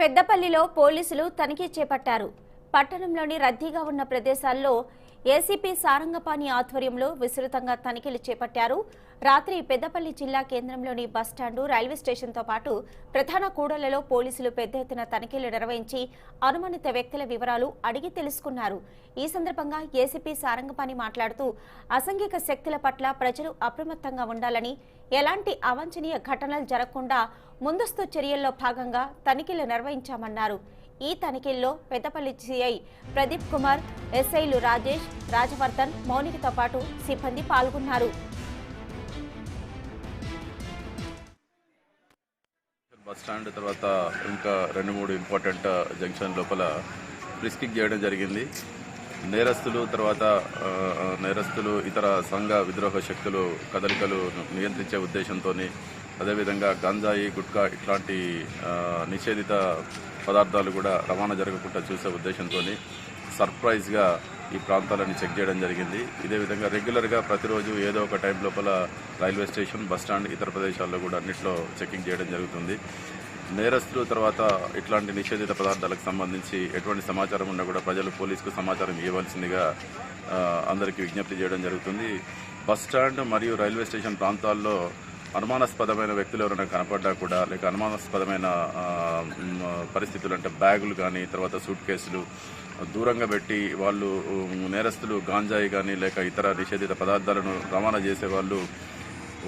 పెద్దపల్లిలో పోలీసులు తనిఖీ చేపట్టారు. పట్టణంలోని రద్దీగా ఉన్న ప్రదేశాల్లో ఏసీపీ సారంగపాణి ఆధ్వర్యంలో విస్తృతంగా తనిఖీలు చేపట్టారు. రాత్రి పెద్దపల్లి జిల్లా కేంద్రంలోని బస్టాండు, రైల్వే స్టేషన్తో పాటు ప్రధాన కూడళ్లలో పోలీసులు పెద్ద ఎత్తున తనిఖీలు నిర్వహించి అనుమానిత వ్యక్తుల వివరాలు అడిగి తెలుసుకున్నారు. ఈ సందర్భంగా ఏసీపీ సారంగపాణి మాట్లాడుతూ అసాంఘిక శక్తుల పట్ల ప్రజలు అప్రమత్తంగా ఉండాలని, ఎలాంటి అవాంఛనీయ ఘటనలు జరగకుండా ముందస్తు చర్యల్లో భాగంగా తనిఖీలు నిర్వహించామన్నారు. ఈ తనిఖీల్లో పెద్దపల్లి సిఐ ప్రదీప్ కుమార్, ఎస్ఐలు రాజేష్, రాజవర్ధన్, మౌనికతో పాటు సిబ్బంది పాల్గొన్నారు. బస్ స్టాండ్ తర్వాత ఇంకా 2-3 ఇంపార్టెంట్ జంక్షన్ లోపల ఫ్రిస్కింగ్ చేయడం జరిగింది. నేరస్తులు ఇతర సంఘ విద్రోహ శక్తులు కదలికలు నియంత్రించే ఉద్దేశంతో, అదేవిధంగా గంజాయి, గుట్కా ఇట్లాంటి నిషేధిత పదార్థాలు కూడా రవాణా జరగకుండా చూసే ఉద్దేశంతో సర్ప్రైజ్గా ఈ ప్రాంతాలను చెక్ చేయడం జరిగింది. ఇదే విధంగా రెగ్యులర్గా ప్రతిరోజు ఏదో ఒక టైం లోపల రైల్వే స్టేషన్, బస్టాండ్, ఇతర ప్రదేశాల్లో కూడా అన్నింటిలో చెకింగ్ చేయడం జరుగుతుంది. నేరస్తులు తర్వాత ఇట్లాంటి నిషేధిత పదార్థాలకు సంబంధించి ఎటువంటి సమాచారం ఉన్నా కూడా ప్రజలు పోలీసుకు సమాచారం ఇవ్వవలసిందిగా అందరికీ విజ్ఞప్తి చేయడం జరుగుతుంది. బస్టాండ్ మరియు రైల్వే స్టేషన్ ప్రాంతాల్లో అనుమానాస్పదమైన వ్యక్తులు ఎవరైనా కనపడ్డా కూడా, లేక అనుమానాస్పదమైన పరిస్థితులు అంటే బ్యాగులు కానీ, తర్వాత సూట్ కేసులు దూరంగా పెట్టి వాళ్ళు నేరస్తులు గాంజాయి కానీ లేక ఇతర నిషేధిత పదార్థాలను రవాణా చేసేవాళ్ళు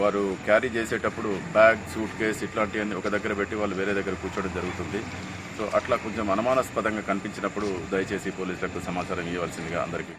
వారు క్యారీ చేసేటప్పుడు బ్యాగ్, సూట్ కేసు ఇట్లాంటివన్నీ ఒక దగ్గర పెట్టి వాళ్ళు వేరే దగ్గర కూర్చోవడం జరుగుతుంది. సో అట్లా కొంచెం అనుమానాస్పదంగా కనిపించినప్పుడు దయచేసి పోలీసులకు సమాచారం ఇవ్వాల్సిందిగా అందరికీ